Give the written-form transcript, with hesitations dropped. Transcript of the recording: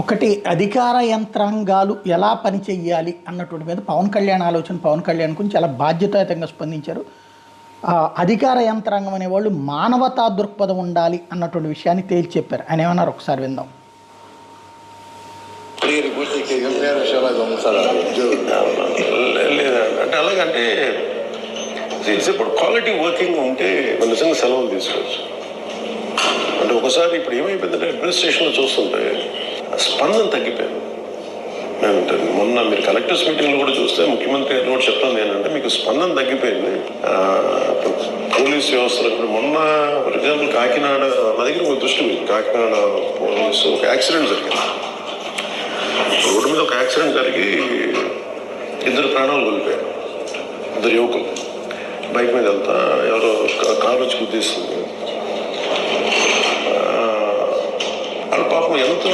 ఒకటి అధికార యంత్రాంగాలు ఎలా పనిచేయాలి అన్నటువంటి మీద పవన్ కళ్యాణ్ ఆలోచన పవన్ కళ్యాణ్ గురించి చాలా బాధ్యతాయుతంగా స్పందించారు. అధికార యంత్రాంగం అనేవాళ్ళు మానవతా దృక్పథం ఉండాలి అన్నటువంటి విషయాన్ని తేల్చి చెప్పారు. ఆయన ఏమన్నారు ఒకసారి విందాం. అంటే అలాగంటే ఇప్పుడు క్వాలిటీ వర్కింగ్ ఉంటే మన నిజంగా సెలవులు తీసుకోవచ్చు. అంటే ఒకసారి ఇప్పుడు ఏమైపోయిందంటే అడ్మినిస్ట్రేషన్లో చూస్తుంటే స్పందన తగ్గిపోయింది. మొన్న మీరు కలెక్టర్స్ మీటింగ్లో కూడా చూస్తే ముఖ్యమంత్రి గారు కూడా చెప్తుంది ఏంటంటే మీకు స్పందన తగ్గిపోయింది. పోలీస్ వ్యవస్థలో కూడా మొన్న ఫర్ ఎగ్జాంపుల్ కాకినాడ నా దగ్గర ఒక దృష్టి ఉంది. కాకినాడ పోలీసు ఒక యాక్సిడెంట్ జరిగింది. రోడ్డు మీద ఒక యాక్సిడెంట్ జరిగి 2 ప్రాణాలు కోల్పోయారు. 2 యువకులు బైక్ మీద వెళ్తా ఎవరో కారు వచ్చి గుద్దేస్తుంది. వాళ్ళ పాపం ఎంత